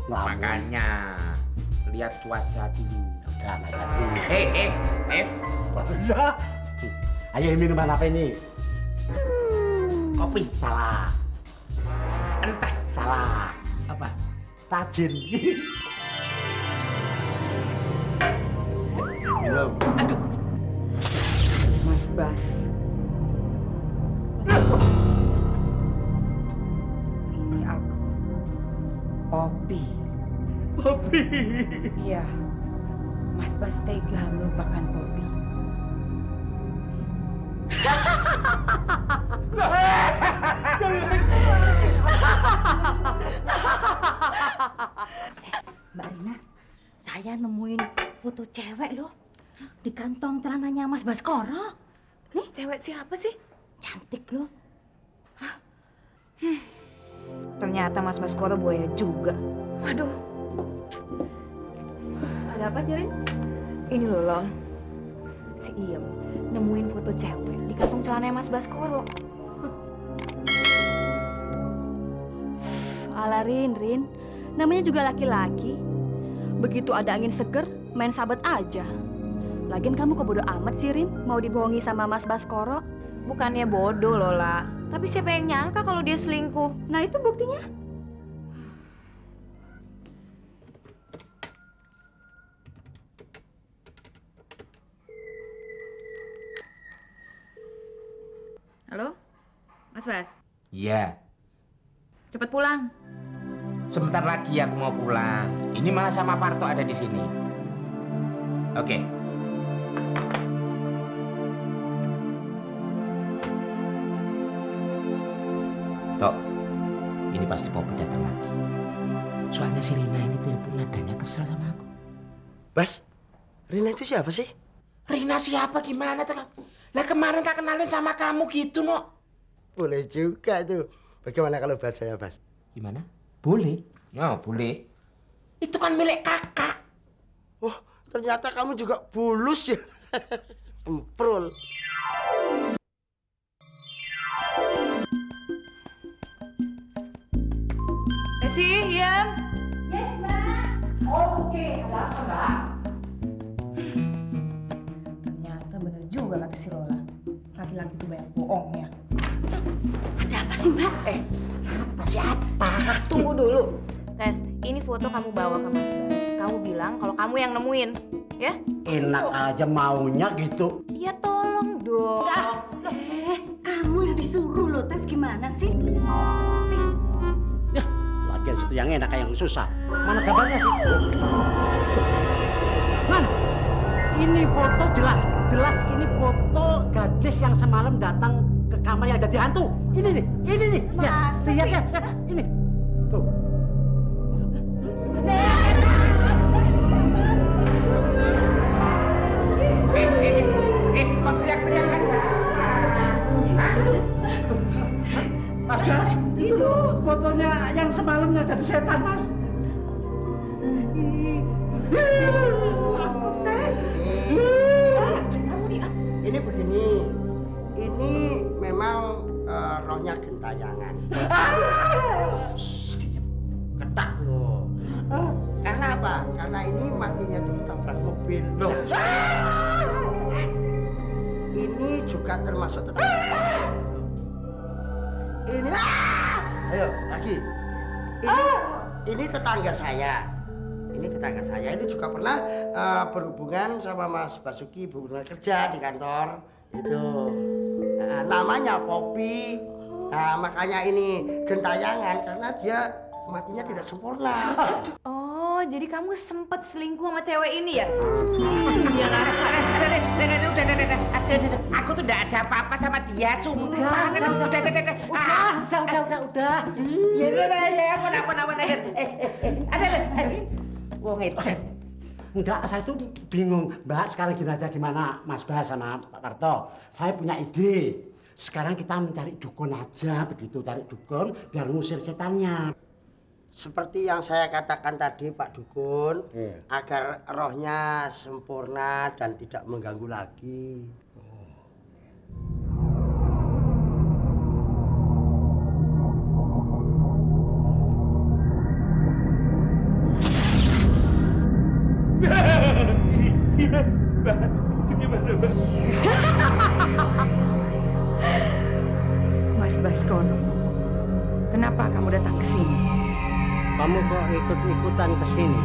Makanya lihat cuaca dulu. Udah, makan dulu. Udah. Ayo minuman apa ini? Kopi. Salah. Entah. Salah. Apa? Tajin. Belum. Aduh. Mas Bas. Ini aku. Poppy. Poppy. Iya. Mas Bas tega melupakan Poppy. Mbak Rina, saya nemuin foto cewek loh di kantong celananya Mas Baskoro. Nih, Cewek siapa sih? cantik loh. Ternyata Mas Baskoro buaya juga. Waduh. Ada apa sih, Rin? Ini loh, Lol. Si Iem nemuin foto cewek di kantong celananya Mas Baskoro. Alah Rin, namanya juga laki-laki. Begitu ada angin seger, main sahabat aja. Lagian kamu kok bodo amat sih, Rin? Mau dibohongi sama Mas Baskoro? Bukannya bodoh, Lola. Tapi siapa yang nyangka kalau dia selingkuh? Nah itu buktinya. Halo? Mas Bas, Iya. cepet pulang. Sebentar lagi aku mau pulang. Ini malah sama Parto ada di sini. Oke. Tok, ini pasti Poppy datang lagi. Soalnya si Rina ini telepon nadanya kesel sama aku. Bas, Rina itu siapa sih? Rina siapa gimana tuh? Lah kemarin tak kenalin sama kamu gitu, no. Boleh juga tuh. Bagaimana kalau buat saya, Bas? Gimana? Boleh? Ya, boleh. Itu kan milik kakak. Oh, ternyata kamu juga bulus ya. Semprul. Esi, Iem. Ternyata bener juga kata si Lola. Laki-laki itu banyak bohongnya. Ada apa sih, Mbak? Masih apa? Tunggu dulu. Tes, ini foto kamu bawa ke Mas Bas. Kamu bilang kalau kamu yang nemuin, ya? Enak aja maunya gitu. Iya, tolong dong. Kamu yang disuruh loh, Tes gimana sih? Ya, lagian situ yang enak kayak yang susah. Mana gambarnya sih? Man, ini foto jelas ini foto gadis yang semalam datang ke kamar yang jadi hantu. Ini nih. Ya, Masa lihat sih? ya. Ini. Tuh. Kok teriak-teriakan? Mas Gas, itu fotonya yang semalamnya jadi setan, Mas. Takut, Tes. Ini begini, ini memang rohnya gentayangan. Ketak loh. Karena apa? Karena ini matinya itu ditabrak mobil loh. Ini juga termasuk tetangga. Ini, ayo lagi. Ini tetangga saya. Ini tetangga saya. Ini juga pernah berhubungan sama Mas Basuki, berhubungan kerja di kantor. Itu namanya Poppy. Nah, makanya ini gentayangan karena dia matinya tidak sempurna. Oh, jadi kamu sempet selingkuh sama cewek ini ya? Iya rasa. Udah. Aku tuh enggak ada apa-apa sama dia, sumpah. Udah. Ya, apa. Ada. Wong itu. Enggak, saya tuh bingung. Mbak, sekarang gini aja, gimana Mas Bas sama Pak Parto? Saya punya ide. Sekarang kita mencari dukun aja, begitu cari dukun biar ngusir setannya. Seperti yang saya katakan tadi Pak Dukun, agar rohnya sempurna dan tidak mengganggu lagi. Mas Baskoro, kenapa kamu datang ke sini? Kamu kok ikut-ikutan ke sini?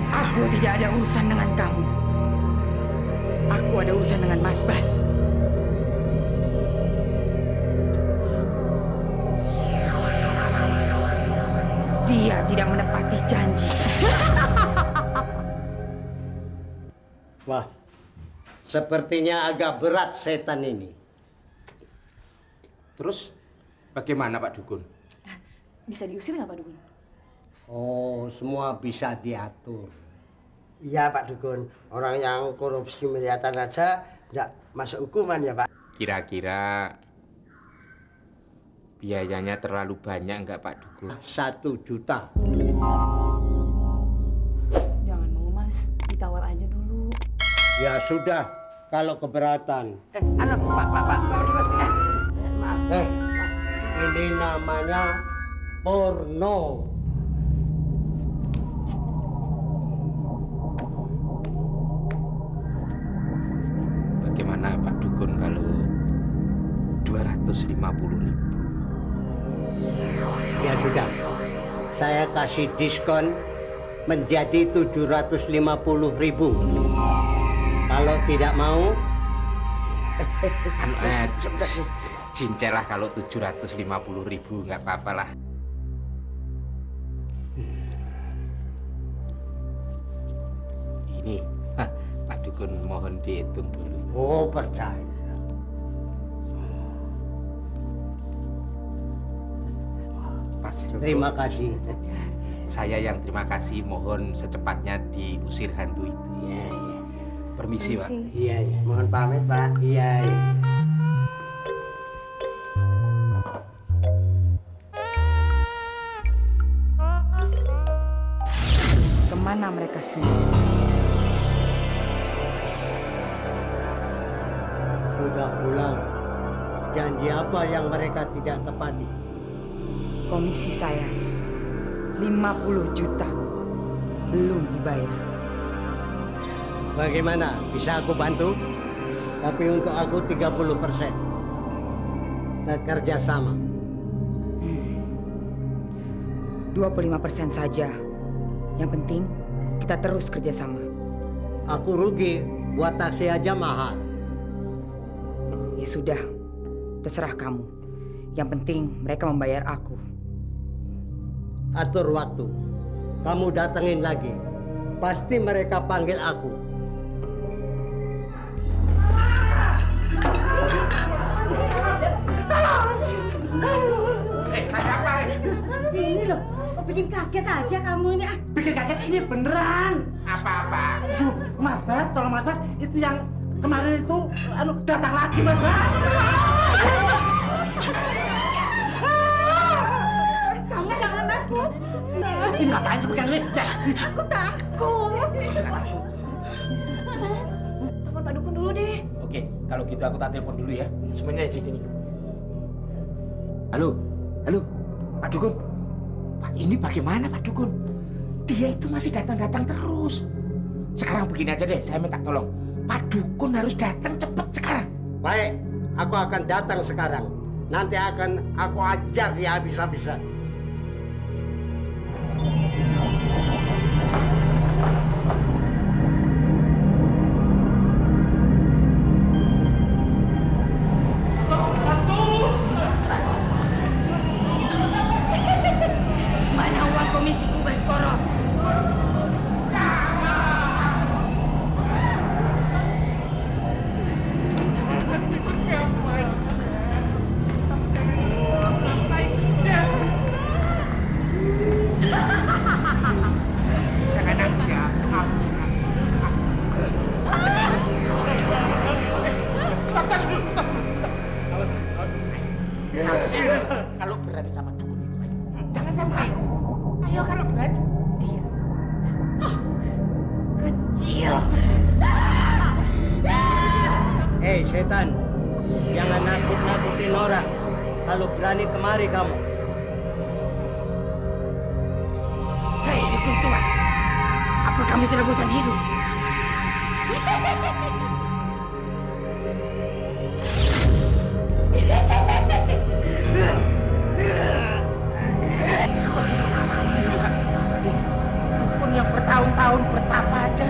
Aku tidak ada urusan dengan kamu. Aku ada urusan dengan Mas Bas. Dia tidak menepati janji. Wah, sepertinya agak berat setan ini. Terus bagaimana Pak Dukun? Bisa diusir nggak Pak Dukun? Oh, semua bisa diatur. Iya Pak Dukun, orang yang korupsi miliaran aja nggak masuk hukuman ya Pak. Kira-kira biayanya terlalu banyak nggak Pak Dukun? 1 juta. Jangan mau Mas, ditawar aja dulu. Ya sudah, kalau keberatan. Pak Dukun. Maaf. Ini namanya porno. Bagaimana Pak Dukun kalau 250.000? Ya sudah, saya kasih diskon menjadi 750.000. Kalau tidak mau, Cincel lah kalau 750.000, nggak apa-apa lah. Ini, Pak Dukun mohon dihitung dulu. oh percaya. Pas, Terima kasih. Saya yang terima kasih, mohon secepatnya diusir hantu itu. Iya, iya. Permisi, Pak. Iya, iya. Mohon pamit, Pak. Iya, iya. Kemana mereka semua? Sudah pulang. Janji apa yang mereka tidak tepati? Komisi saya 50 juta belum dibayar. Bagaimana? Bisa aku bantu? Tapi untuk aku 30%. Kita kerja sama. 25% saja. Yang penting kita terus kerjasama. Aku rugi, buat taksi aja mahal. Ya sudah, terserah kamu. Yang penting mereka membayar aku. Atur waktu. Kamu datengin lagi. Pasti mereka panggil aku. Ini loh, kok bikin kaget aja kamu ini. Bikin kaget ini beneran. Apa-apa? Aduh, Mas Bas, tolong Mas Bas. Itu yang kemarin itu datang lagi Mas Bas. Kamu jangan takut. Ini ngapain seperti ini? Aku takut. Telepon Pak Dukun dulu deh. Oke, kalau gitu aku tak telepon dulu ya. Semuanya di sini. Halo, halo, Pak Dukun. Pak, ini bagaimana Pak Dukun? Dia itu masih datang-datang terus. Sekarang begini aja deh, saya minta tolong. Pak Dukun harus datang cepat sekarang. Baik, aku akan datang sekarang. Nanti akan aku ajar dia habis-habisan. Mana uang komisiku, Baskoro? kecil. Hei setan, jangan nakut-nakutin orang. Kalau berani kemari kamu. Hei, dukun tua. Apa kamu sudah bosan hidup? Gila, sadis. Dukun yang bertahun-tahun bertapa aja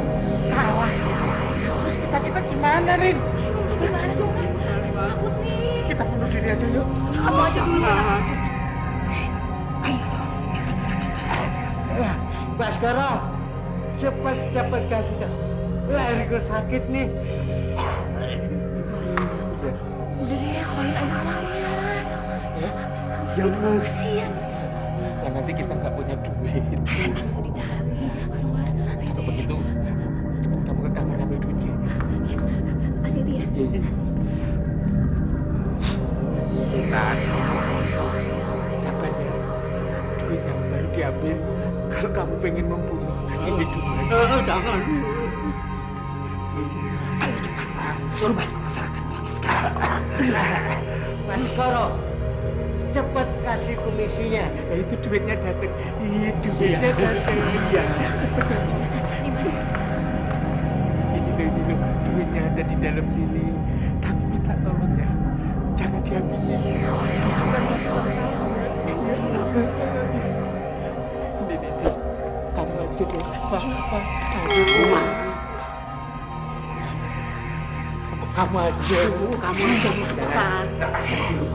kalah. Nah, terus kita gimana, Rin? Gimana dong, Mas? Takut nih. Kita bunuh diri aja yuk. Kamu aja dulu. Baskoro, cepat-cepat kasih tahu. Leherku sakit nih. Mas, udah deh, selain aja uangnya. Ya, Mas. Kasian. Ya nanti kita nggak punya duit. Nanti bisa dicari. Aduh, Mas. Ayo Kalau deh. begitu, cepat kamu ke kamar ambil duitnya. Ya, udah. Hati-hati ya. Iya. Setan. Sabar ya. Duit yang baru diambil. Kalau kamu pengen membunuh, ini duit. Jangan. Ayo cepat. Suruh Baskoro serahkan uangnya sekarang. Baskoro, cepat kasih komisinya. Ya, itu duitnya datang. Iya, duitnya datang. Iya, cepat kasih. Nih, Mas. Ini loh, duitnya ada di dalam sini. Tapi minta tolong ya, jangan dihabisin. Besok kan mau ulang tahun ya. Ini sih, kamu aja deh. Pak, aduh, Mas. Kamu aja. Kamu aja cepetan. Lepaskan dulu.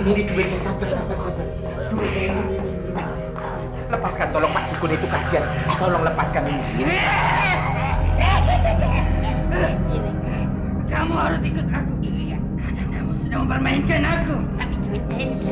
Ini duitnya, sabar. Duitnya ini. Lepaskan, tolong Pak Dukun, itu kasihan. Tolong lepaskan ini. Kamu harus ikut aku. Karena kamu sudah mempermainkan aku. Tapi duitnya ini.